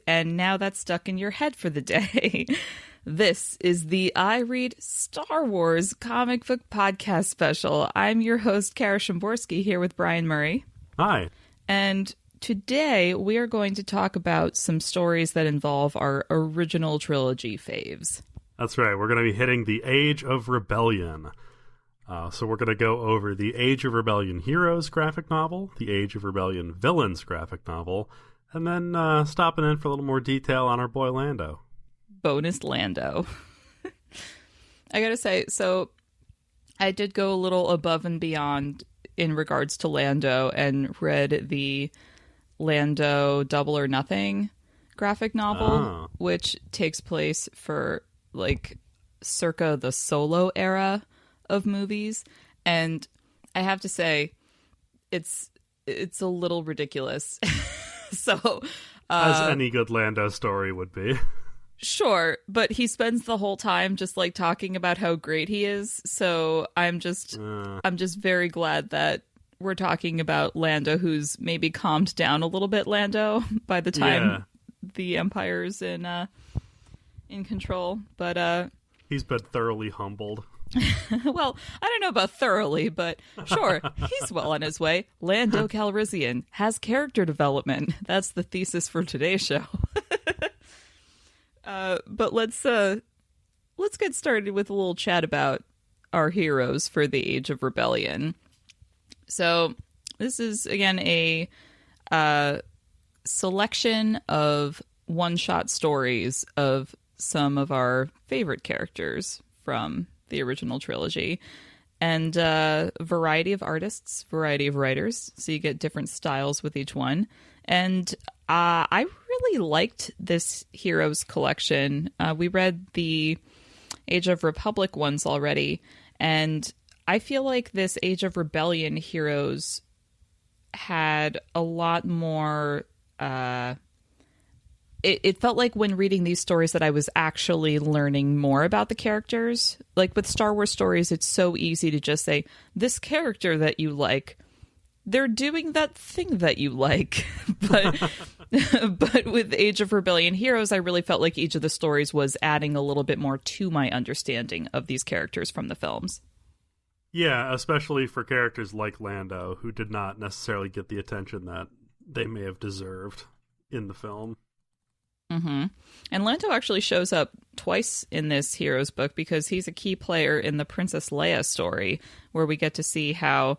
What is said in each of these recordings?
And now that's stuck in your head for the day. This is the I Read Star Wars comic book podcast special. I'm your host, Kara Szamborski, here with Brian Murray. Hi. And today we are going to talk about some stories that involve our original trilogy faves. That's right. We're going to be hitting the Age of Rebellion. So we're going to go over the Age of Rebellion Heroes graphic novel, the Age of Rebellion Villains graphic novel, and then stopping in for a little more detail on our boy Lando. Bonus Lando. I gotta say, so I did go a little above and beyond in regards to Lando and read the Lando Double or Nothing graphic novel, which takes place for like circa the Solo era of movies, and I have to say it's a little ridiculous. So as any good Lando story would be. Sure, but he spends the whole time just like talking about how great he is. So I'm just very glad that we're talking about Lando, who's maybe calmed down a little bit. Lando by the time the Empire's in control, but he's been thoroughly humbled. Well, I don't know about thoroughly, but sure, he's well on his way. Lando Calrissian has character development. That's the thesis for today's show. But let's get started with a little chat about our heroes for the Age of Rebellion. So this is, again, a selection of one-shot stories of some of our favorite characters from the original trilogy. And variety of artists, variety of writers. So you get different styles with each one. And I really liked this Heroes collection. We read the Age of Republic ones already, and I feel like this Age of Rebellion Heroes had a lot more... It felt like when reading these stories that I was actually learning more about the characters. Like with Star Wars stories, it's so easy to just say, this character that you like, they're doing that thing that you like. But with Age of Rebellion Heroes, I really felt like each of the stories was adding a little bit more to my understanding of these characters from the films. Yeah, especially for characters like Lando, who did not necessarily get the attention that they may have deserved in the film. Mm-hmm. And Lando actually shows up twice in this Heroes book because he's a key player in the Princess Leia story, where we get to see how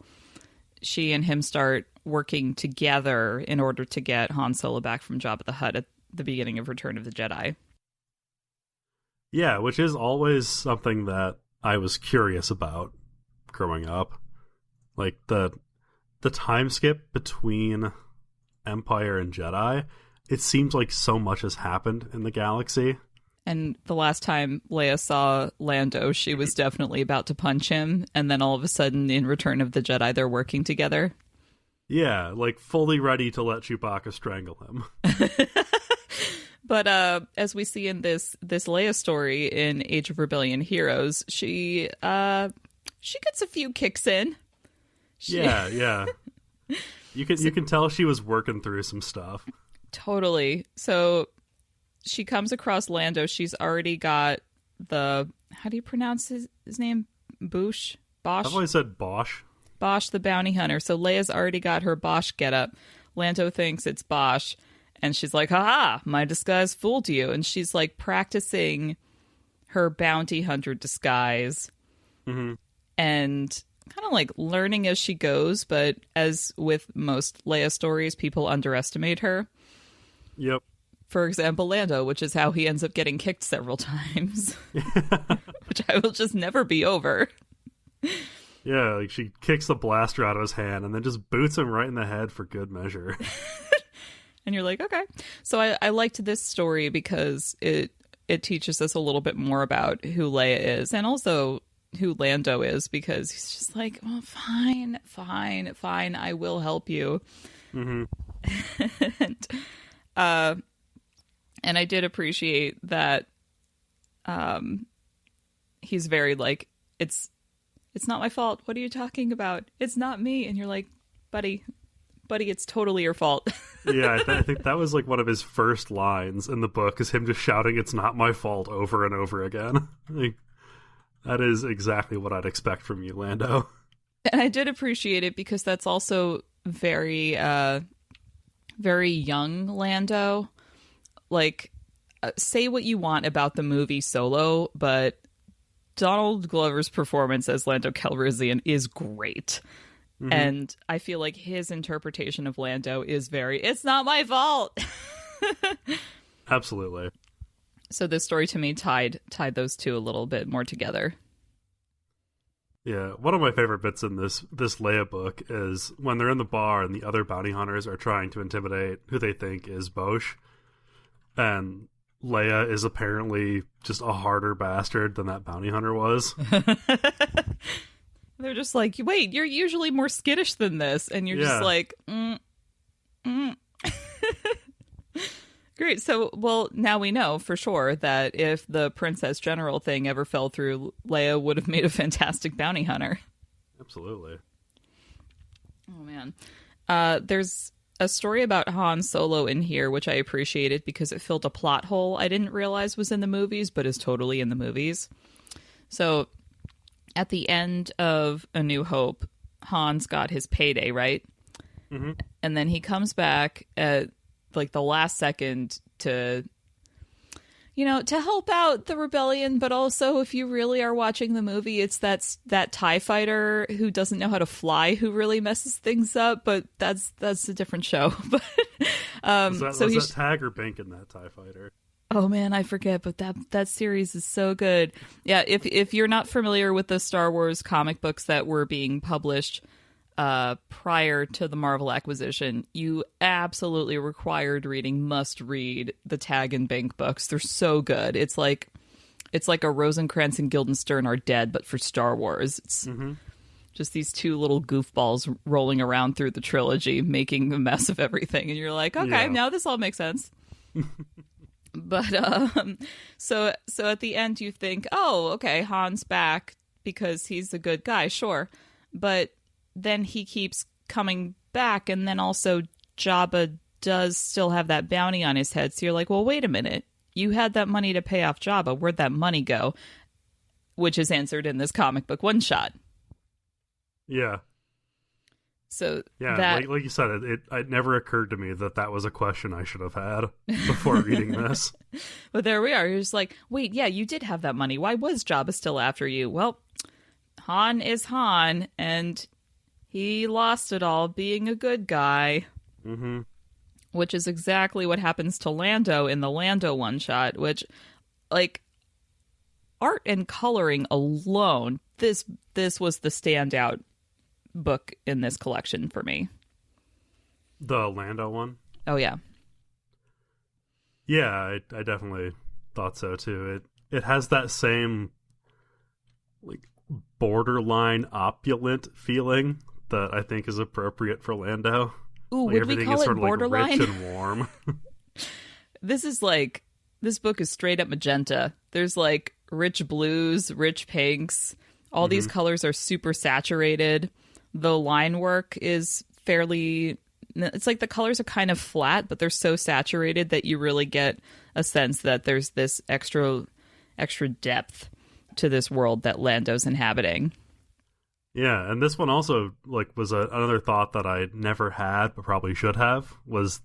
she and him start working together in order to get Han Solo back from Jabba the Hutt at the beginning of Return of the Jedi. Yeah, which is always something that I was curious about growing up. Like the time skip between Empire and Jedi, it seems like so much has happened in the galaxy. And the last time Leia saw Lando, she was definitely about to punch him. And then all of a sudden, in Return of the Jedi, they're working together. Yeah, like fully ready to let Chewbacca strangle him. But as we see in this Leia story in Age of Rebellion Heroes, she gets a few kicks in. Yeah. You can tell she was working through some stuff. Totally. So she comes across Lando. She's already got how do you pronounce his name? Bosch? I've always said Bosch. Bosch the bounty hunter. So Leia's already got her Bosch getup. Lando thinks it's Bosch. And she's like, haha, my disguise fooled you. And she's like practicing her bounty hunter disguise. Mm-hmm. And kind of like learning as she goes. But as with most Leia stories, people underestimate her. Yep. For example, Lando, which is how he ends up getting kicked several times. Which I will just never be over. Yeah, like she kicks the blaster out of his hand and then just boots him right in the head for good measure. And you're like, okay. So I liked this story because it teaches us a little bit more about who Leia is and also who Lando is, because he's just like, well, fine, I will help you. Mm-hmm. And I did appreciate that he's very like, it's It's not my fault. What are you talking about? It's not me. And you're like, buddy, it's totally your fault. Yeah, I think that was like one of his first lines in the book, is him just shouting, "It's not my fault," over and over again. Like, that is exactly what I'd expect from you, Lando. And I did appreciate it because that's also very, very young Lando. Like, say what you want about the movie Solo, but Donald Glover's performance as Lando Calrissian is great. Mm-hmm. And I feel like his interpretation of Lando is very, it's not my fault. Absolutely. So this story to me tied those two a little bit more together. Yeah, one of my favorite bits in this Leia book is when they're in the bar and the other bounty hunters are trying to intimidate who they think is Bosch. And Leia is apparently just a harder bastard than that bounty hunter was. They're just like, wait, you're usually more skittish than this. And you're just like, Great. So, well, now we know for sure that if the Princess General thing ever fell through, Leia would have made a fantastic bounty hunter. Absolutely. Oh, man. There's a story about Han Solo in here, which I appreciated because it filled a plot hole I didn't realize was in the movies, but is totally in the movies. So at the end of A New Hope, Han's got his payday, right? Mm-hmm. And then he comes back at like the last second to help out the rebellion, but also if you really are watching the movie, it's that TIE fighter who doesn't know how to fly who really messes things up, but that's a different show. But was that Tag or Bink in that TIE fighter? Oh man, I forget, but that series is so good. Yeah, if you're not familiar with the Star Wars comic books that were being published prior to the Marvel acquisition, you absolutely must read the Tag and Bink books. They're so good. It's like a Rosencrantz and Guildenstern are dead, but for Star Wars. It's just these two little goofballs rolling around through the trilogy, making a mess of everything, and you're like, okay, now this all makes sense. But so at the end you think, oh, okay, Han's back because he's a good guy, sure, but then he keeps coming back, and then also Jabba does still have that bounty on his head. So you're like, well, wait a minute. You had that money to pay off Jabba. Where'd that money go? Which is answered in this comic book one shot. Yeah. So yeah, like you said, it never occurred to me that was a question I should have had before reading this. But there we are. You're just like, wait, yeah, you did have that money. Why was Jabba still after you? Well, Han is Han, and he lost it all being a good guy. Mm-hmm. Which is exactly what happens to Lando in the Lando one-shot, which, like, art and coloring alone, this was the standout book in this collection for me. The Lando one? Oh, yeah. Yeah, I definitely thought so, too. It has that same, like, borderline opulent feeling that I think is appropriate for Lando. Ooh, like would we call it borderline? Like rich and warm. This book is straight up magenta. There's like rich blues, rich pinks. All these colors are super saturated. The line work is it's like the colors are kind of flat, but they're so saturated that you really get a sense that there's this extra depth to this world that Lando's inhabiting. Yeah, and this one also was another thought that I never had, but probably should have, was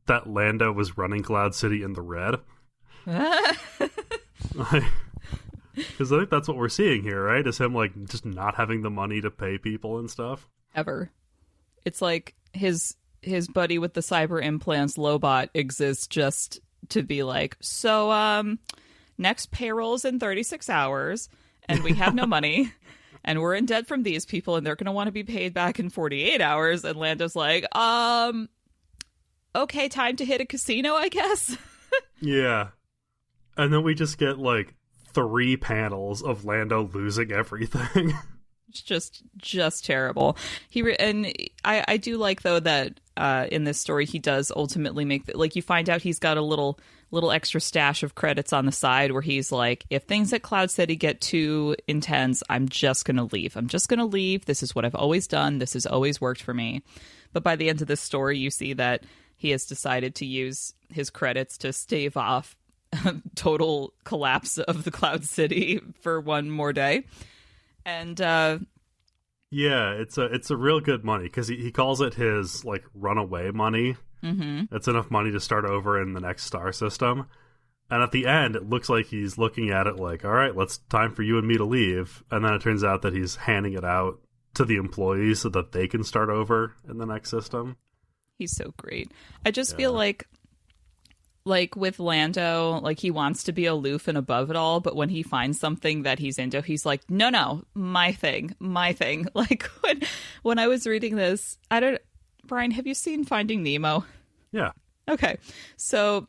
that Lando was running Cloud City in the red. Because I think that's what we're seeing here, right? Is him just not having the money to pay people and stuff. Ever. It's like his buddy with the cyber implants, Lobot, exists just to be like, so next payroll's in 36 hours, and we have no money. And we're in debt from these people, and they're going to want to be paid back in 48 hours. And Lando's like, okay, time to hit a casino, I guess. Yeah. And then we just get, 3 panels of Lando losing everything. It's just terrible. I do like, though, that in this story he does ultimately make... you find out he's got a little little extra stash of credits on the side where he's like, if things at Cloud City get too intense, I'm just going to leave. I'm just going to leave. This is what I've always done. This has always worked for me. But by the end of this story, you see that he has decided to use his credits to stave off total collapse of the Cloud City for one more day. And yeah, it's a real good money because he calls it his like runaway money. Mm-hmm. It's enough money to start over in the next star system. And at the end, it looks like he's looking at it like, all right, time for you and me to leave. And then it turns out that he's handing it out to the employees so that they can start over in the next system. He's so great. I just feel like with Lando, like he wants to be aloof and above it all, but when he finds something that he's into, he's like, no, my thing. Like when I was reading this, Brian, have you seen Finding Nemo? Yeah. Okay. So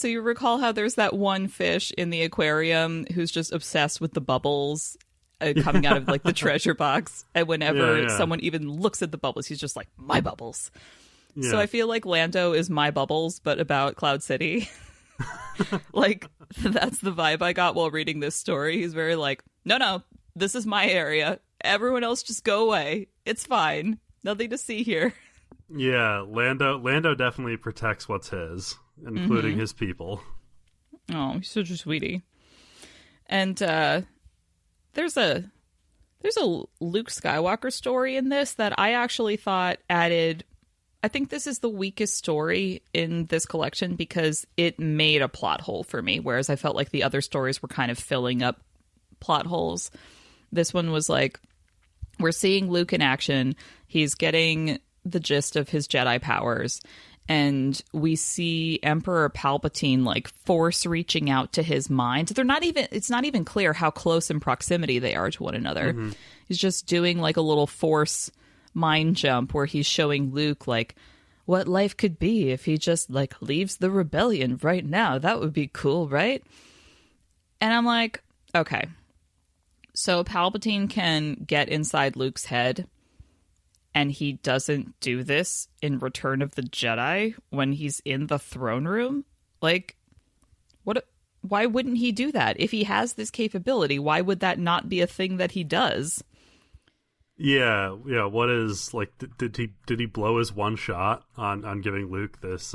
you recall how there's that one fish in the aquarium who's just obsessed with the bubbles coming out of like the treasure box, and whenever someone even looks at the bubbles, he's just like, my bubbles. Yeah. So I feel like Lando is My Bubbles, but about Cloud City. Like, that's the vibe I got while reading this story. He's very like, no, this is my area. Everyone else just go away. It's fine. Nothing to see here. Yeah, Lando definitely protects what's his, including his people. Oh, he's such a sweetie. And there's a Luke Skywalker story in this that I actually thought added. I think this is the weakest story in this collection because it made a plot hole for me, whereas I felt like the other stories were kind of filling up plot holes. This one was like, we're seeing Luke in action. He's getting the gist of his Jedi powers, and we see Emperor Palpatine like force reaching out to his mind. It's not even clear how close in proximity they are to one another. Mm-hmm. He's just doing like a little force mind jump where he's showing Luke like what life could be if he just like leaves the rebellion right now. That would be cool, right? And I'm like, okay. So Palpatine can get inside Luke's head, and he doesn't do this in Return of the Jedi when he's in the throne room? Like, why wouldn't he do that? If he has this capability, why would that not be a thing that he does? Yeah. What is like? Did he blow his one shot on giving Luke this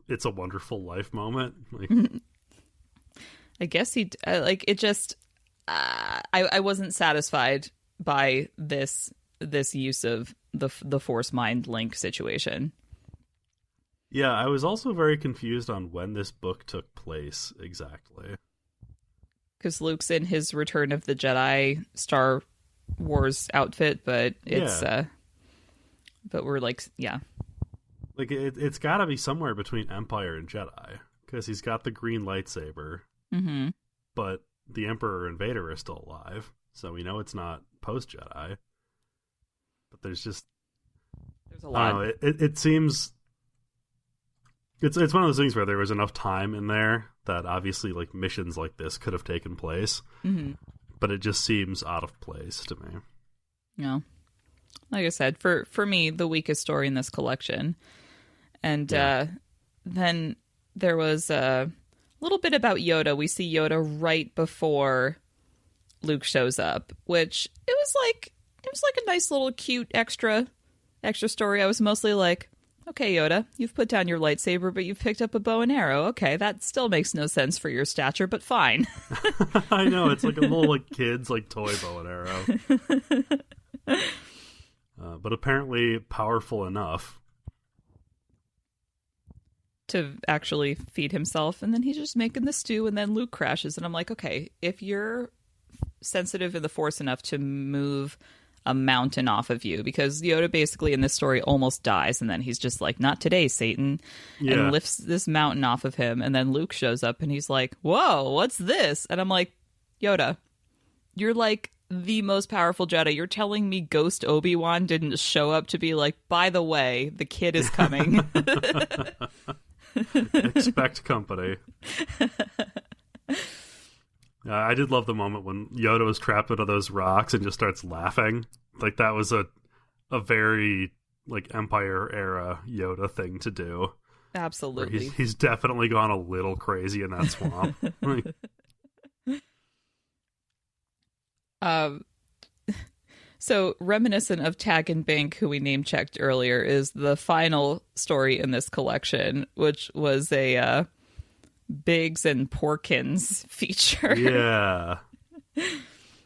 "It's a Wonderful Life" moment? Like, I guess he like it. Just I wasn't satisfied by this use of the Force mind link situation. Yeah, I was also very confused on when this book took place exactly. Because Luke's in his Return of the Jedi Star Wars outfit, but it's but we're like, yeah, like it's got to be somewhere between Empire and Jedi because he's got the green lightsaber, but the Emperor and Vader are still alive, so we know it's not post Jedi. But there's a lot. I don't know, it seems it's one of those things where there was enough time in there that obviously like missions like this could have taken place. But it just seems out of place to me. Yeah. Like I said, for me, the weakest story in this collection. And then there was a little bit about Yoda. We see Yoda right before Luke shows up, which it was like a nice little cute extra story. I was mostly like, okay, Yoda, you've put down your lightsaber, but you've picked up a bow and arrow. Okay, that still makes no sense for your stature, but fine. I know, it's like a little like kid's like toy bow and arrow. But apparently powerful enough to actually feed himself, and then he's just making the stew, and then Luke crashes, and I'm like, okay, if you're sensitive in the Force enough to move a mountain off of you, because Yoda basically in this story almost dies, and then he's just like, not today, Satan, and lifts this mountain off of him, and then Luke shows up and he's like, whoa, what's this? And I'm like, Yoda, you're like the most powerful Jedi. You're telling me Ghost Obi-Wan didn't show up to be like, by the way, the kid is coming. Expect company. I did love the moment when Yoda was trapped under those rocks and just starts laughing. Like, that was a very, like, Empire era Yoda thing to do. Absolutely. He's definitely gone a little crazy in that swamp. So reminiscent of Tag and Bank, who we name checked earlier, is the final story in this collection, which was a Biggs and Porkins feature. Yeah.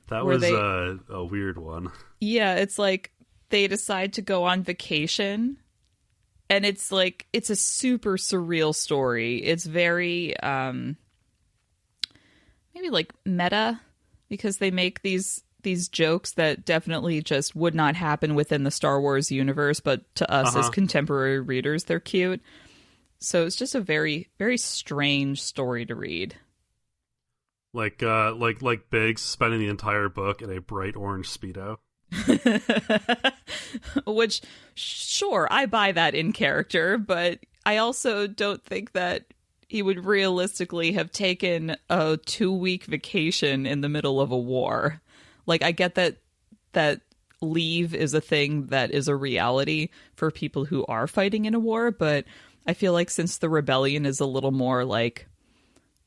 That was a weird one. Yeah, it's like they decide to go on vacation, and it's like it's a super surreal story. It's very maybe like meta, because they make these jokes that definitely just would not happen within the Star Wars universe, but to us as contemporary readers, they're cute. So it's just a very, very strange story to read. Like Biggs spending the entire book in a bright orange Speedo. Which, sure, I buy that in character, but I also don't think that he would realistically have taken a 2-week vacation in the middle of a war. Like, I get that leave is a thing that is a reality for people who are fighting in a war, but I feel like since the rebellion is a little more like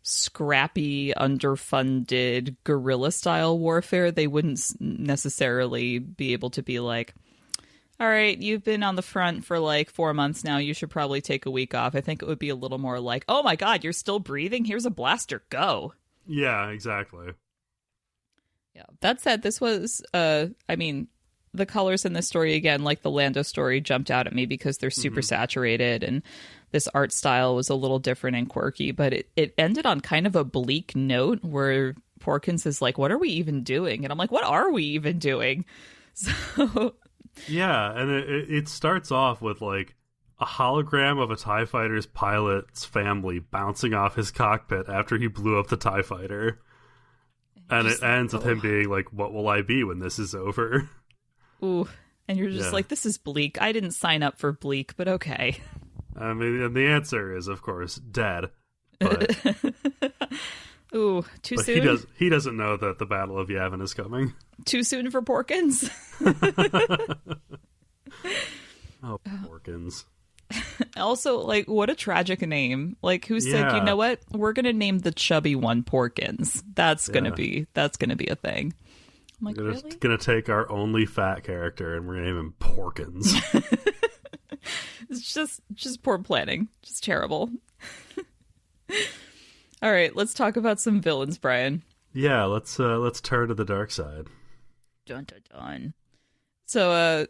scrappy, underfunded, guerrilla-style warfare, they wouldn't necessarily be able to be like, all right, you've been on the front for like 4 months now, you should probably take a week off. I think it would be a little more like, oh my god, you're still breathing? Here's a blaster, go. Yeah, exactly. Yeah. That said, this was, I mean, the colors in this story, again, like the Lando story, jumped out at me because they're super saturated, and this art style was a little different and quirky, but it ended on kind of a bleak note where Porkins is like, what are we even doing? And I'm like, what are we even doing? So... Yeah, and it starts off with, like, a hologram of a TIE fighter's pilot's family bouncing off his cockpit after he blew up the TIE fighter. And it ends with him being like, what will I be when this is over? Ooh, and you're just like, this is bleak. I didn't sign up for bleak, but okay. I mean, and the answer is, of course, dead. But, ooh, too soon? He doesn't know that the Battle of Yavin is coming. Too soon for Porkins? Oh, Porkins. Also, like, what a tragic name. Like, who said, you know what? We're going to name the chubby one Porkins. That's going to be a thing. I'm like, we're really? Going to take our only fat character and we're going to name him Porkins. It's just poor planning. Just terrible. All right, let's talk about some villains, Brian. Yeah, let's turn to the dark side. Dun dun dun. So,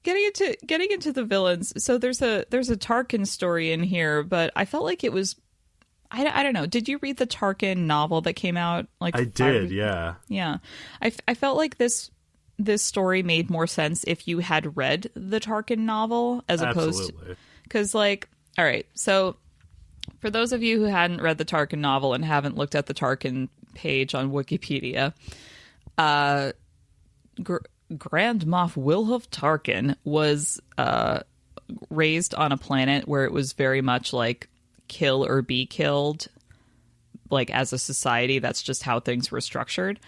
getting into the villains. So there's a Tarkin story in here, but I felt like it was, I don't know. Did you read the Tarkin novel that came out? Like I did, yeah. Yeah, I felt like this story made more sense if you had read the Tarkin novel as opposed to, because like, all right, so for those of you who hadn't read the Tarkin novel and haven't looked at the Tarkin page on Wikipedia, Grand Moff Wilhoof Tarkin was raised on a planet where it was very much like kill or be killed. Like, as a society, that's just how things were structured.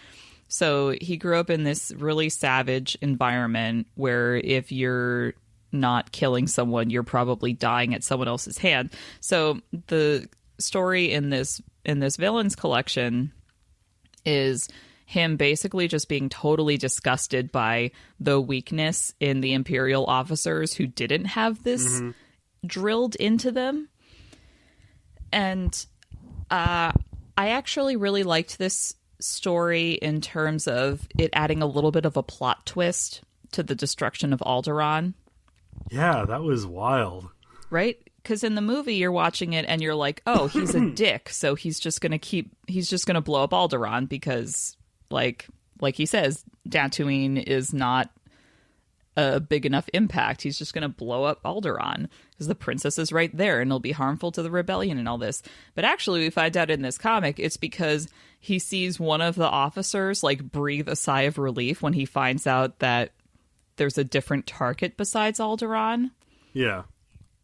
So he grew up in this really savage environment where if you're not killing someone, you're probably dying at someone else's hand. So the story in this villains collection is him basically just being totally disgusted by the weakness in the Imperial officers who didn't have this drilled into them. And I actually really liked this story in terms of it adding a little bit of a plot twist to the destruction of Alderaan. Yeah, that was wild. Right? Because in the movie, you're watching it and you're like, oh, he's a dick, so he's just going to blow up Alderaan because, like he says, Dantooine is not a big enough impact. He's just going to blow up Alderaan because the princess is right there and it'll be harmful to the rebellion and all this. But actually, we find out in this comic, it's because he sees one of the officers like breathe a sigh of relief when he finds out that there's a different target besides Alderaan. Yeah.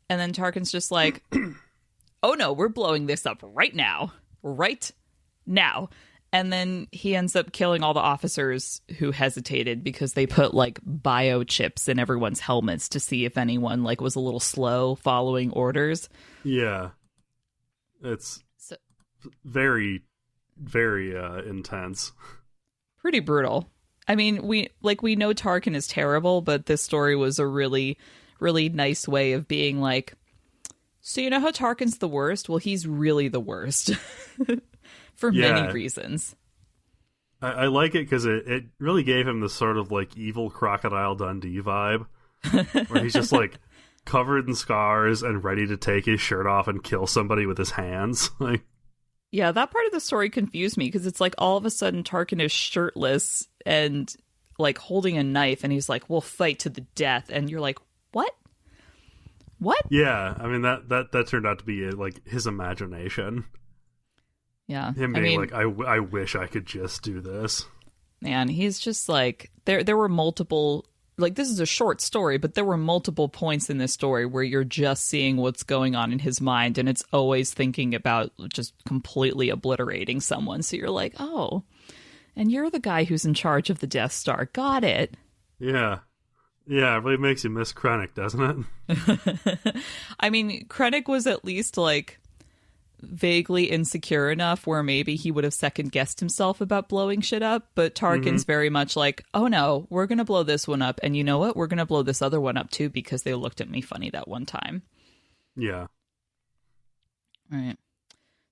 And then Tarkin's just like, oh no, we're blowing this up right now. Right now. And then he ends up killing all the officers who hesitated because they put like biochips in everyone's helmets to see if anyone like was a little slow following orders. Yeah. It's very, very intense. Pretty brutal. I mean, we know Tarkin is terrible, but this story was a really, really nice way of being like, so you know how Tarkin's the worst? Well, he's really the worst. For many reasons. I like it because it really gave him this sort of like evil Crocodile Dundee vibe, where he's just like covered in scars and ready to take his shirt off and kill somebody with his hands. Like, yeah, that part of the story confused me because it's like all of a sudden Tarkin is shirtless and like holding a knife, and he's like, "We'll fight to the death," and you're like, "What? What?" Yeah, I mean that turned out to be like his imagination. Yeah, him being like, I wish I could just do this. Man, he's just like there were multiple, like, this is a short story, but there were multiple points in this story where you're just seeing what's going on in his mind, and it's always thinking about just completely obliterating someone. So you're like, oh, and you're the guy who's in charge of the Death Star. Got it. Yeah. Yeah, it really makes you miss Krennic, doesn't it? I mean, Krennic was at least like vaguely insecure enough where maybe he would have second guessed himself about blowing shit up, but Tarkin's very much like, oh no, we're gonna blow this one up, and you know what, we're gonna blow this other one up too because they looked at me funny that one time. Yeah. All right,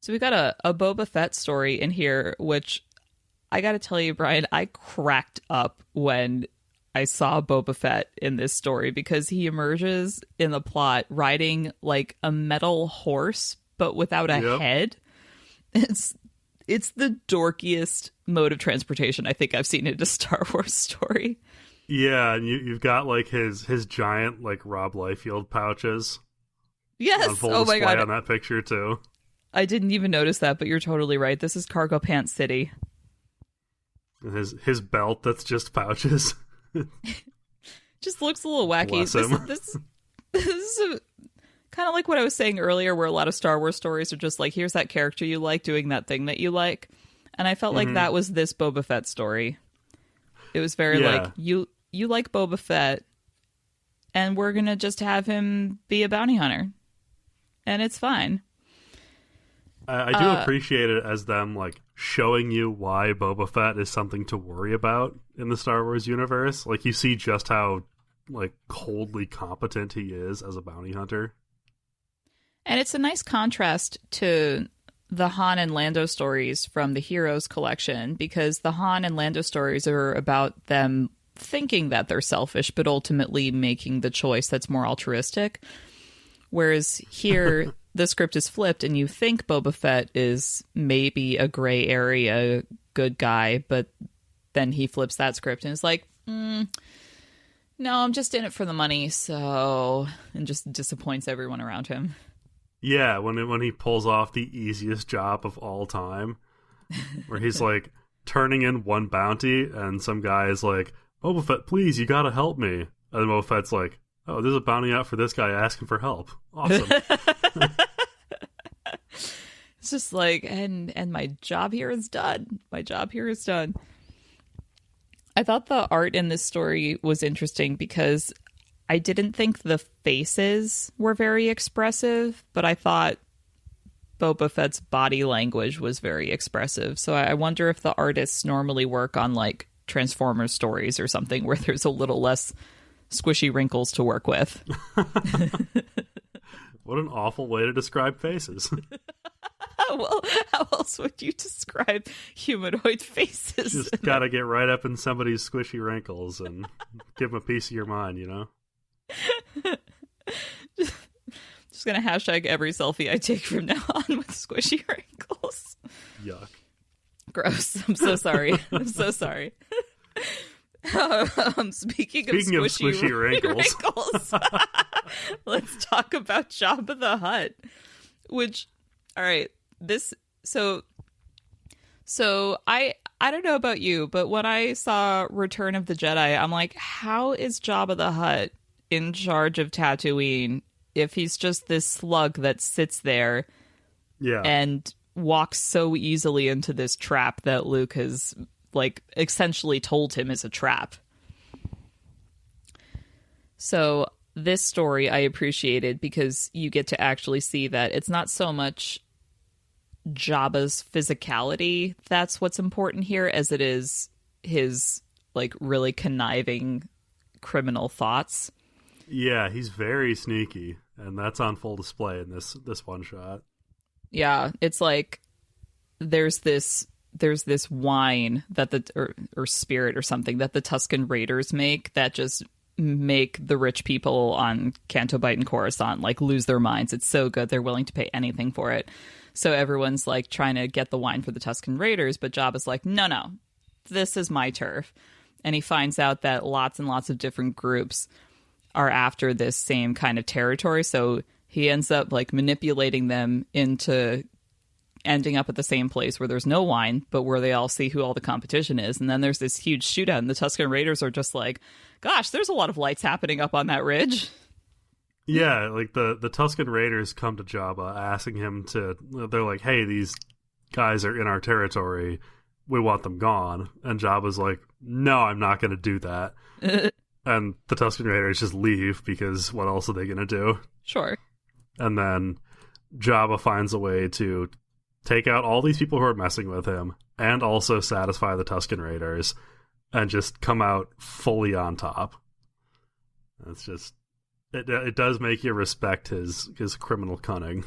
so we got a Boba Fett story in here, which I gotta tell you, Brian, I cracked up when I saw Boba Fett in this story because he emerges in the plot riding like a metal horse but without a head. It's the dorkiest mode of transportation I think I've seen in a Star Wars story. Yeah, and you've got like his giant like Rob Liefeld pouches. Yes. On full oh my display god. On that picture too. I didn't even notice that, but you're totally right. This is Cargo Pants City. And his belt that's just pouches. Just looks a little wacky. Bless him. This is kind of like what I was saying earlier, where a lot of Star Wars stories are just like, here's that character you like doing that thing that you like. And I felt like that was this Boba Fett story. It was very like, you like Boba Fett, and we're going to just have him be a bounty hunter. And it's fine. I do appreciate it as them like showing you why Boba Fett is something to worry about in the Star Wars universe. Like, you see just how like coldly competent he is as a bounty hunter. And it's a nice contrast to the Han and Lando stories from the Heroes collection, because the Han and Lando stories are about them thinking that they're selfish, but ultimately making the choice that's more altruistic. Whereas here, the script is flipped, and you think Boba Fett is maybe a gray area good guy, but then he flips that script and is like, no, I'm just in it for the money, so... and just disappoints everyone around him. Yeah, when he pulls off the easiest job of all time, where he's like turning in one bounty, and some guy is like, Boba Fett, please, you gotta help me. And then Boba Fett's like, oh, there's a bounty out for this guy asking for help. Awesome. It's just like, and my job here is done. My job here is done. I thought the art in this story was interesting because I didn't think the faces were very expressive, but I thought Boba Fett's body language was very expressive. So I wonder if the artists normally work on like Transformers stories or something where there's a little less squishy wrinkles to work with. What an awful way to describe faces. Well, how else would you describe humanoid faces? Just gotta get right up in somebody's squishy wrinkles and give them a piece of your mind, you know? Just gonna hashtag every selfie I take from now on with squishy wrinkles. Yuck. Gross. I'm so sorry. I'm so sorry. Speaking of squishy wrinkles. Let's talk about Jabba the Hutt. Which, all right, this so I don't know about you, but when I saw Return of the Jedi, I'm like, how is Jabba the Hutt in charge of Tatooine if he's just this slug that sits there? Yeah. And walks so easily into this trap that Luke has, like, essentially told him is a trap. So this story I appreciated because you get to actually see that it's not so much Jabba's physicality that's what's important here as it is his, like, really conniving criminal thoughts. Yeah, he's very sneaky, and that's on full display in this one shot. Yeah, it's like there's this wine that or spirit or something that the Tusken Raiders make that just make the rich people on Canto Bight and Coruscant, like, lose their minds. It's so good they're willing to pay anything for it. So everyone's, like, trying to get the wine for the Tusken Raiders, but Jabba's like, no, this is my turf. And he finds out that lots and lots of different groups are after this same kind of territory. So he ends up, like, manipulating them into ending up at the same place where there's no wine, but where they all see who all the competition is. And then there's this huge shootout, and the Tusken Raiders are just like, gosh, there's a lot of lights happening up on that ridge. Yeah, like the Tusken Raiders come to Jabba asking him to, they're like, hey, these guys are in our territory, we want them gone. And Jabba's like, no, I'm not going to do that. And the Tusken Raiders just leave because what else are they going to do? Sure. And then Jabba finds a way to take out all these people who are messing with him and also satisfy the Tusken Raiders and just come out fully on top. It's just, it does make you respect his criminal cunning.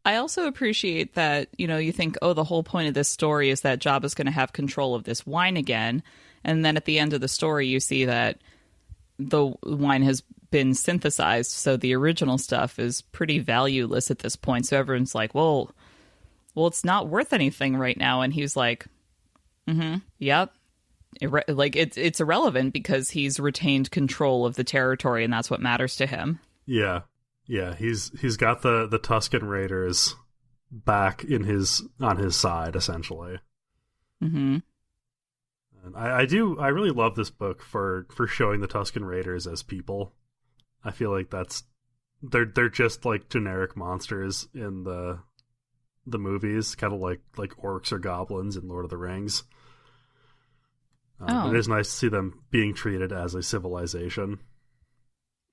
I also appreciate that, you know, you think, oh, the whole point of this story is that Jabba's going to have control of this wine again. And then at the end of the story, you see that the wine has been synthesized, so the original stuff is pretty valueless at this point. So everyone's like, well, it's not worth anything right now. And he's like, yep. It's irrelevant because he's retained control of the territory, and that's what matters to him. Yeah. He's got the Tusken Raiders back on his side, essentially. Mm-hmm. And I really love this book for showing the Tusken Raiders as people. I feel like they're just like generic monsters in the movies, kind of like orcs or goblins in Lord of the Rings. It is nice to see them being treated as a civilization.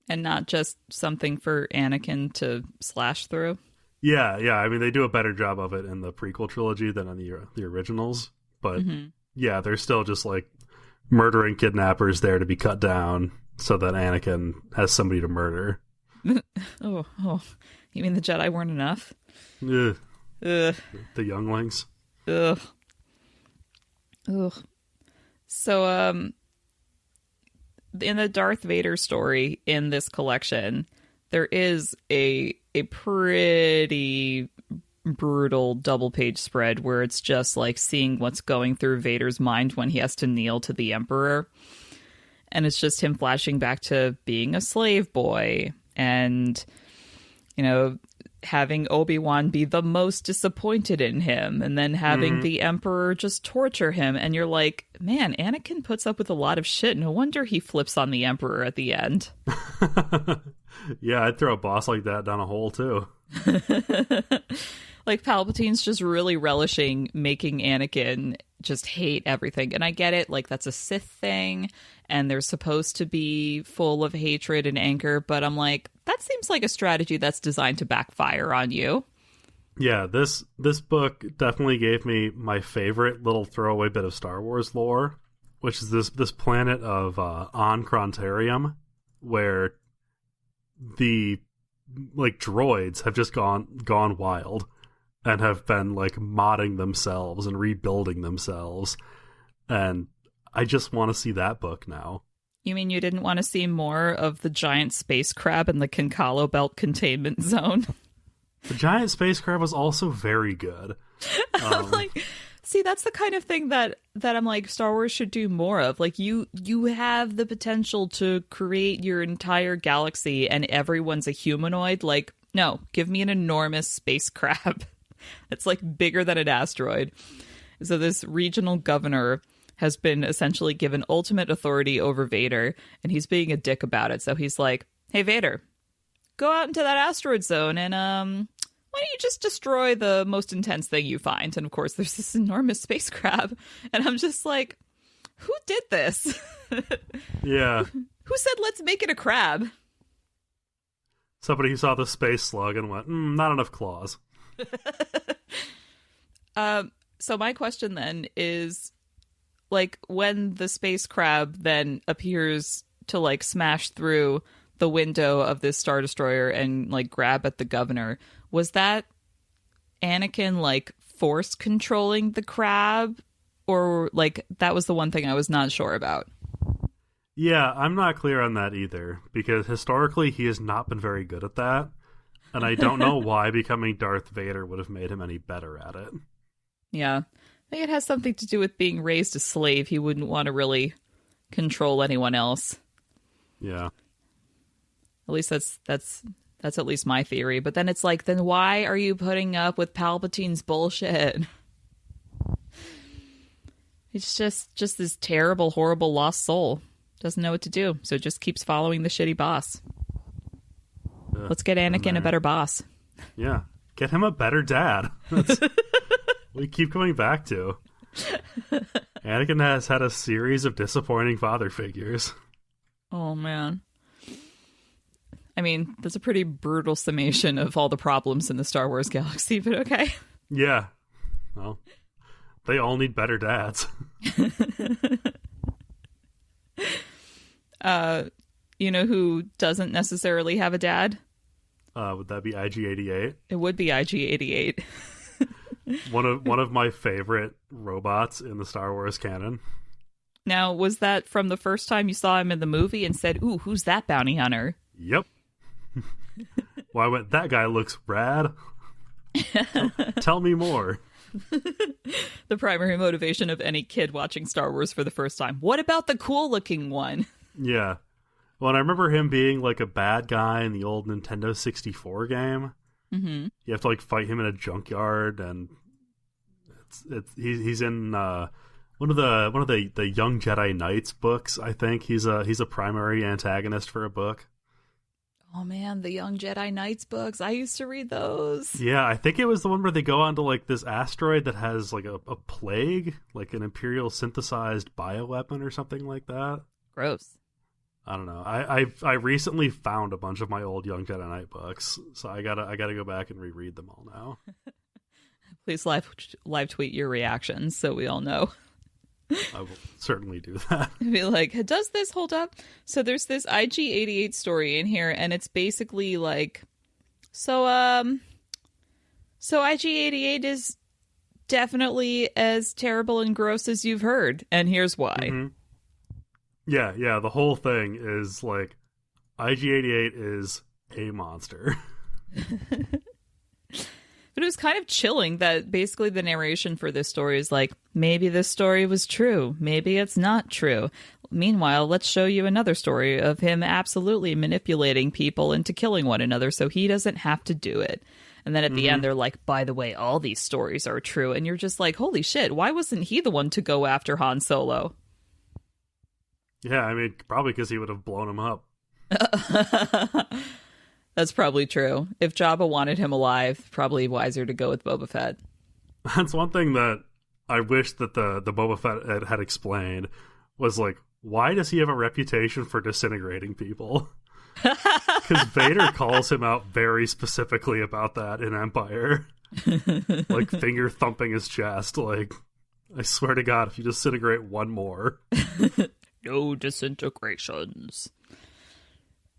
And not just something for Anakin to slash through. Yeah. I mean, they do a better job of it in the prequel trilogy than in the originals. But yeah, they're still just like murdering kidnappers there to be cut down so that Anakin has somebody to murder. Oh, you mean the Jedi weren't enough? Ugh. The younglings. Ugh. So, in the Darth Vader story in this collection, there is a pretty brutal double-page spread where it's just like seeing what's going through Vader's mind when he has to kneel to the Emperor. And it's just him flashing back to being a slave boy and, you know, having Obi-Wan be the most disappointed in him and then having the Emperor just torture him. And you're like, man, Anakin puts up with a lot of shit. No wonder he flips on the Emperor at the end. Yeah, I'd throw a boss like that down a hole too. Like, Palpatine's just really relishing making Anakin just hate everything. And I get it, like, that's a Sith thing, and they're supposed to be full of hatred and anger, but I'm like, that seems like a strategy that's designed to backfire on you. Yeah, this book definitely gave me my favorite little throwaway bit of Star Wars lore, which is this planet of On Crontarium, where the like droids have just gone wild and have been like modding themselves and rebuilding themselves, and I just want to see that book now. You mean you didn't want to see more of the giant space crab in the Kinkalo Belt containment zone? The giant space crab was also very good. Like, see, that's the kind of thing that I'm like, Star Wars should do more of. Like, you have the potential to create your entire galaxy and everyone's a humanoid. Like, no, give me an enormous space crab. It's like bigger than an asteroid. So this regional governor has been essentially given ultimate authority over Vader, and he's being a dick about it. So he's like, hey, Vader, go out into that asteroid zone and why why don't you just destroy the most intense thing you find? And of course, there's this enormous space crab. And I'm just like, who did this? Yeah. Who said, let's make it a crab? Somebody who saw the space slug and went, not enough claws. So my question then is, like, when the space crab then appears to, like, smash through the window of this Star Destroyer and, like, grab at the governor, was that Anakin, like, force controlling the crab? Or, like, that was the one thing I was not sure about. Yeah, I'm not clear on that either, because historically he has not been very good at that, and I don't know why becoming Darth Vader would have made him any better at it. Yeah. I think it has something to do with being raised a slave. He wouldn't want to really control anyone else. Yeah. At least that's at least my theory. But then it's like, then why are you putting up with Palpatine's bullshit? It's just this terrible, horrible lost soul. Doesn't know what to do, so just keeps following the shitty boss. Let's get Anakin a better boss. Yeah. Get him a better dad. We keep coming back to. Anakin has had a series of disappointing father figures. Oh, man. I mean, that's a pretty brutal summation of all the problems in the Star Wars galaxy, but okay. Yeah. Well, they all need better dads. You know who doesn't necessarily have a dad? Would that be IG-88? It would be IG-88. One of my favorite robots in the Star Wars canon. Now, was that from the first time you saw him in the movie and said, ooh, who's that bounty hunter? Yep. Well, I went, that guy looks rad. Tell me more. The primary motivation of any kid watching Star Wars for the first time. What about the cool-looking one? Yeah. Well, and I remember him being like a bad guy in the old Nintendo 64 game. Mm-hmm. You have to like fight him in a junkyard, and he's in one of the Young Jedi Knights books. I think he's a primary antagonist for a book. Oh man, the Young Jedi Knights books. I used to read those. Yeah, I think it was the one where they go onto like this asteroid that has like a plague, like an Imperial synthesized bioweapon or something like that. Gross. I don't know. I recently found a bunch of my old Young Jedi Knight books, so I gotta go back and reread them all now. Please live tweet your reactions so we all know. I will certainly do that. Be like, does this hold up? So there's this IG-88 story in here, and it's basically like, so IG-88 is definitely as terrible and gross as you've heard, and here's why. Mm-hmm. Yeah, the whole thing is like, IG-88 is a monster. But it was kind of chilling that basically the narration for this story is like, maybe this story was true, maybe it's not true. Meanwhile, let's show you another story of him absolutely manipulating people into killing one another so he doesn't have to do it. And then at the end, they're like, by the way, all these stories are true. And you're just like, holy shit, why wasn't he the one to go after Han Solo? Yeah, I mean, probably because he would have blown him up. That's probably true. If Jabba wanted him alive, probably wiser to go with Boba Fett. That's one thing that I wish that the Boba Fett had explained was like, why does he have a reputation for disintegrating people? Because Vader calls him out very specifically about that in Empire. Like, finger thumping his chest. Like, I swear to God, if you disintegrate one more. No disintegrations.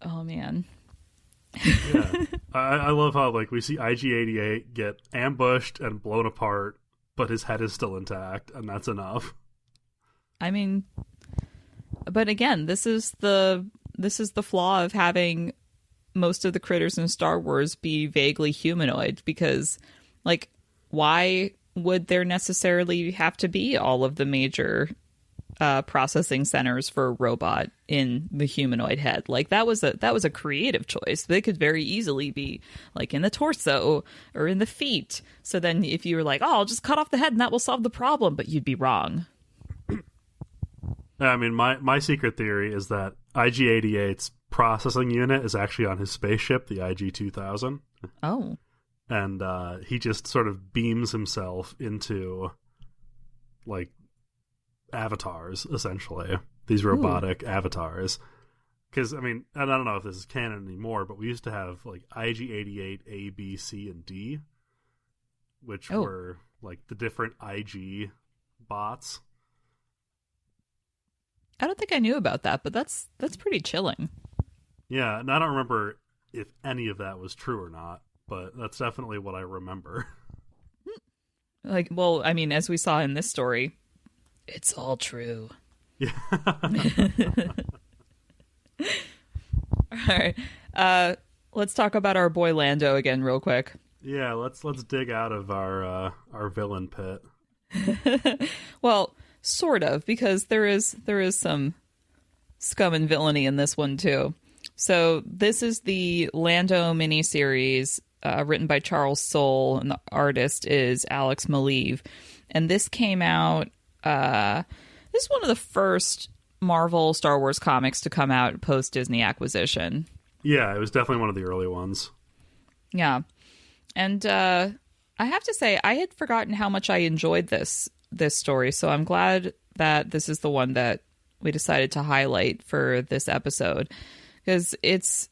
Oh, man. Yeah. I love how, like, we see IG-88 get ambushed and blown apart, but his head is still intact, and that's enough. I mean, but again, this is the flaw of having most of the critters in Star Wars be vaguely humanoid, because, like, why would there necessarily have to be all of the major processing centers for a robot in the humanoid head? Like, that was a creative choice. They could very easily be like in the torso or in the feet. So then if you were like, oh, I'll just cut off the head and that will solve the problem, but you'd be wrong. I mean, my secret theory is that IG-88's processing unit is actually on his spaceship, the IG-2000. Oh. and he just sort of beams himself into like avatars, essentially, these robotic avatars. Because I mean, and I don't know if this is canon anymore, but we used to have like IG-88 A, B, C, and D, which were like the different IG bots. I don't think I knew about that, but that's pretty chilling. Yeah, and I don't remember if any of that was true or not, but that's definitely what I remember. Like, well, I mean, as we saw in this story, it's all true. Yeah. All right. Let's talk about our boy Lando again real quick. Yeah, let's dig out of our villain pit. Well, sort of, because there is some scum and villainy in this one too. So this is the Lando miniseries written by Charles Soule, and the artist is Alex Maleev. And this came out, this is one of the first Marvel Star Wars comics to come out post-Disney acquisition. Yeah, it was definitely one of the early ones. Yeah. And I have to say, I had forgotten how much I enjoyed this story, so I'm glad that this is the one that we decided to highlight for this episode. Because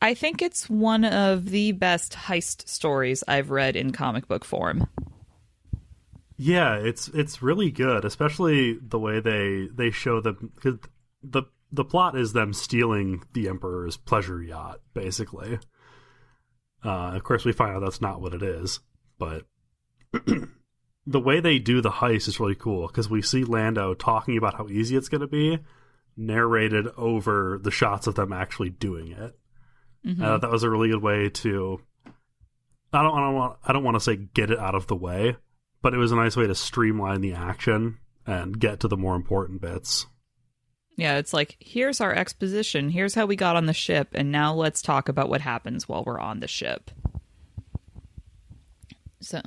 I think it's one of the best heist stories I've read in comic book form. Yeah, it's really good, especially the way they show them. Cause the plot is them stealing the Emperor's pleasure yacht, basically. Of course, we find out that's not what it is, but the way they do the heist is really cool, because we see Lando talking about how easy it's going to be, narrated over the shots of them actually doing it. Mm-hmm. That was a really good way to. I don't want to say get it out of the way, but it was a nice way to streamline the action and get to the more important bits. Yeah, it's like, here's our exposition, here's how we got on the ship, and now let's talk about what happens while we're on the ship. So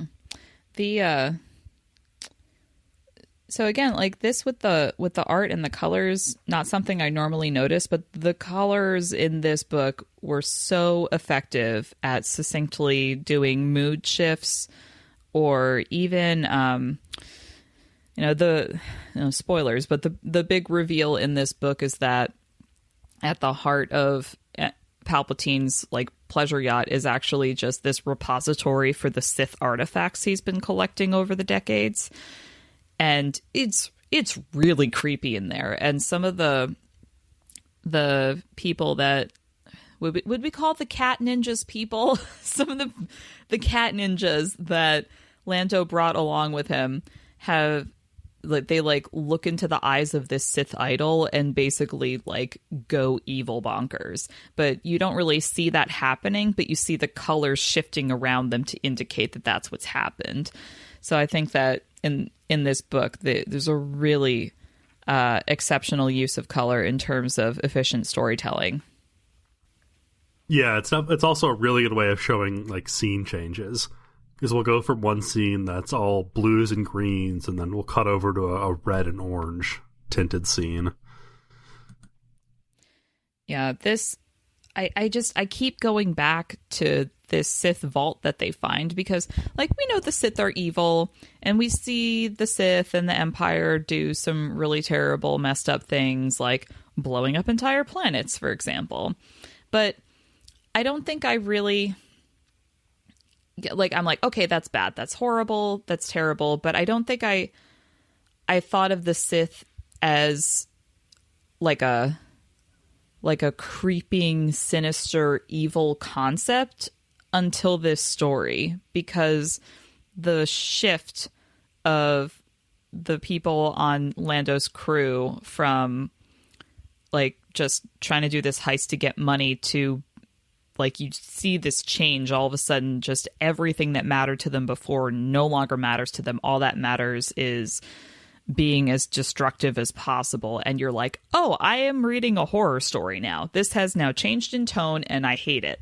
again, like this with the art and the colors, not something I normally notice, but the colors in this book were so effective at succinctly doing mood shifts, or even spoilers, but the big reveal in this book is that at the heart of Palpatine's like pleasure yacht is actually just this repository for the Sith artifacts he's been collecting over the decades. And it's really creepy in there. And some of the people that would we call the cat ninjas people? Some of the cat ninjas that Lando brought along with him have they look into the eyes of this Sith idol and basically like go evil bonkers. But you don't really see that happening, but you see the colors shifting around them to indicate that that's what's happened. So I think that in this book, there's a really exceptional use of color in terms of efficient storytelling. Yeah, it's also a really good way of showing like scene changes, because we'll go from one scene that's all blues and greens, and then we'll cut over to a red and orange tinted scene. Yeah, I keep going back to this Sith vault that they find, because like we know the Sith are evil, and we see the Sith and the Empire do some really terrible messed up things like blowing up entire planets, for example. But I don't think I really I'm like, okay, that's bad, that's horrible, that's terrible, but I don't think I thought of the Sith as like a creeping, sinister, evil concept until this story, because the shift of the people on Lando's crew from like just trying to do this heist to get money to like you see this change all of a sudden, just everything that mattered to them before no longer matters to them. All that matters is being as destructive as possible. And you're like, oh, I am reading a horror story now. This has now changed in tone and I hate it.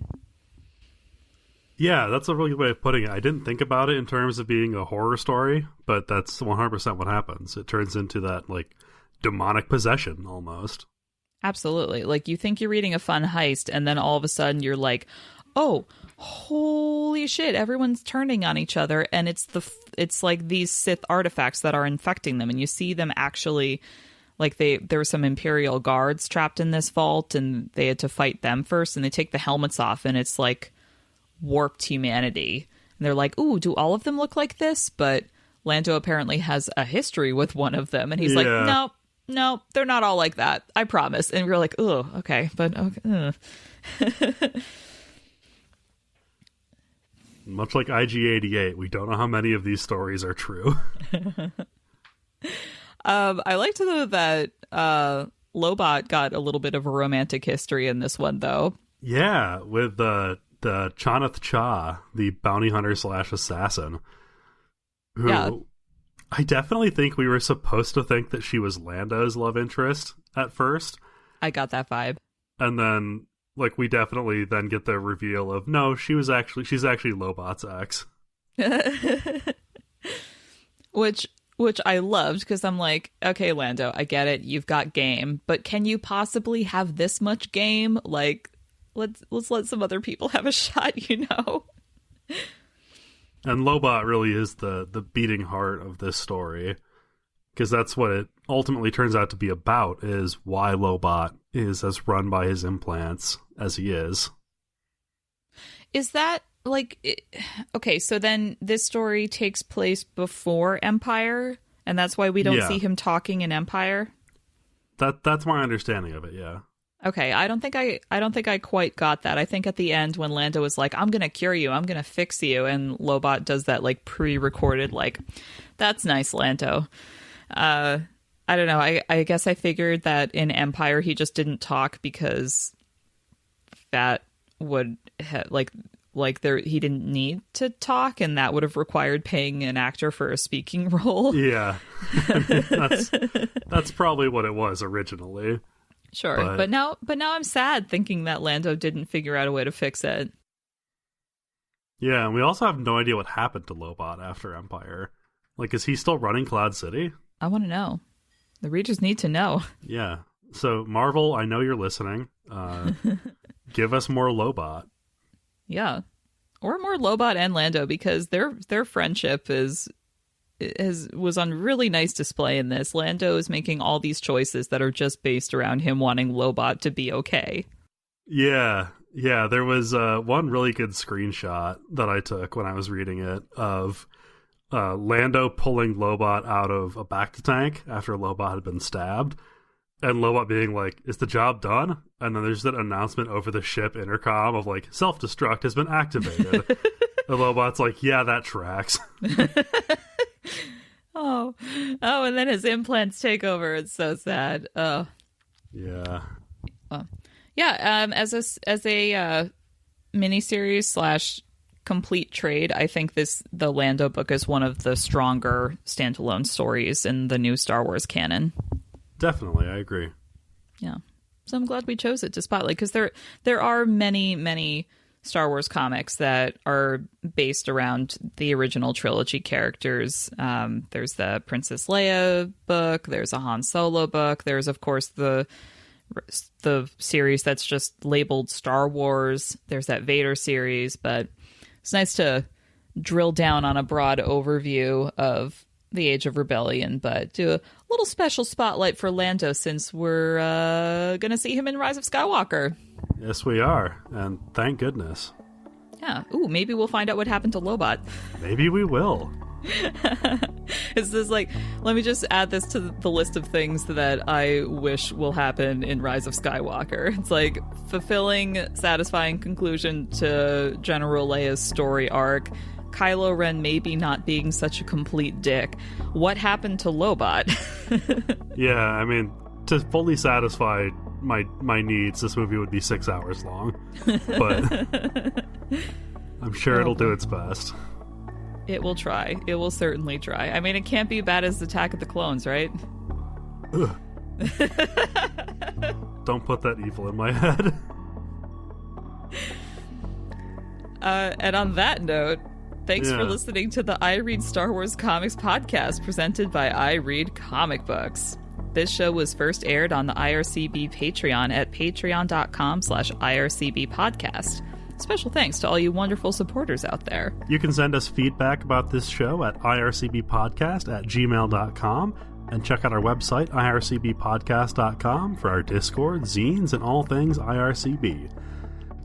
Yeah, that's a really good way of putting it. I didn't think about it in terms of being a horror story, but that's 100% what happens. It turns into that like demonic possession almost. Absolutely. Like you think you're reading a fun heist, and then all of a sudden you're like, oh, holy shit, everyone's turning on each other, and it's like these Sith artifacts that are infecting them, and you see them actually, like, there were some Imperial guards trapped in this vault, and they had to fight them first, and they take the helmets off, and it's like warped humanity. And they're like, ooh, do all of them look like this? But Lando apparently has a history with one of them, and he's like, no, they're not all like that, I promise. And we're like, oh, okay, but okay. Much like IG-88, we don't know how many of these stories are true. I like to know that Lobot got a little bit of a romantic history in this one, though. Yeah, with the Chanath Cha, the bounty hunter / assassin. Who, yeah. I definitely think we were supposed to think that she was Lando's love interest at first. I got that vibe. And then, like, we definitely then get the reveal of, no, she's actually Lobot's ex. Which I loved, because I'm like, okay, Lando, I get it, you've got game, but can you possibly have this much game? Like, let's let some other people have a shot, you know? And Lobot really is the beating heart of this story, because that's what it ultimately turns out to be about, is why Lobot is as run by his implants as he is. Is that, like, okay, so then this story takes place before Empire, and that's why we don't see him talking in Empire? That's my understanding of it, yeah. Okay, I don't think I quite got that. I think at the end when Lando was like, I'm gonna cure you, I'm gonna fix you, and Lobot does that, like, pre-recorded, like, that's nice, Lando. I don't know, I guess I figured that in Empire he just didn't talk because that would he didn't need to talk, and that would have required paying an actor for a speaking role. Yeah. I mean, that's probably what it was originally. Sure, but now I'm sad thinking that Lando didn't figure out a way to fix it. Yeah, and we also have no idea what happened to Lobot after Empire. Like, is he still running Cloud City? I want to know. The readers need to know. Yeah. So, Marvel, I know you're listening. Give us more Lobot. Yeah. Or more Lobot and Lando, because their friendship was on really nice display in this. Lando is making all these choices that are just based around him wanting Lobot to be okay. Yeah, there was one really good screenshot that I took when I was reading it of Lando pulling Lobot out of a Bacta-tank after Lobot had been stabbed, and Lobot being like, is the job done? And then there's that announcement over the ship intercom of, like, self-destruct has been activated. And Lobot's like, yeah, that tracks. Oh, and then his implants take over. It's so sad. Oh, yeah. As a miniseries / complete trade, I think the Lando book is one of the stronger standalone stories in the new Star Wars canon. Definitely, I agree. Yeah, so I'm glad we chose it to spotlight, because there are many Star Wars comics that are based around the original trilogy characters. There's the Princess Leia book, there's a Han Solo book, there's, of course, the series that's just labeled Star Wars, there's that Vader series, but it's nice to drill down on a broad overview of the Age of Rebellion, but do a little special spotlight for Lando, since we're going to see him in Rise of Skywalker. Yes, we are, and thank goodness. Yeah. Ooh, maybe we'll find out what happened to Lobot. Maybe we will. Is this like, let me just add this to the list of things that I wish will happen in Rise of Skywalker. It's like fulfilling, satisfying conclusion to General Leia's story arc. Kylo Ren maybe not being such a complete dick. What happened to Lobot? Yeah, I mean, to fully satisfy my needs, this movie would be 6 hours long. But I'm sure it'll do its best. It will try. It will certainly try. I mean, it can't be bad as Attack of the Clones, right? Don't put that evil in my head. And on that note, thanks for listening to the I Read Star Wars Comics podcast presented by I Read Comic Books. This show was first aired on the IRCB Patreon at patreon.com/IRCB podcast. Special thanks to all you wonderful supporters out there. You can send us feedback about this show at ircbpodcast@gmail.com and check out our website, ircbpodcast.com, for our Discord, zines, and all things IRCB.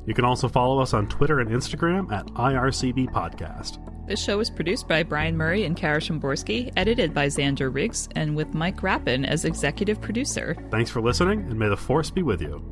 You can also follow us on Twitter and Instagram at ircbpodcast. This show was produced by Brian Murray and Kara Szamborski, edited by Zander Riggs, and with Mike Rappin as executive producer. Thanks for listening, and may the Force be with you.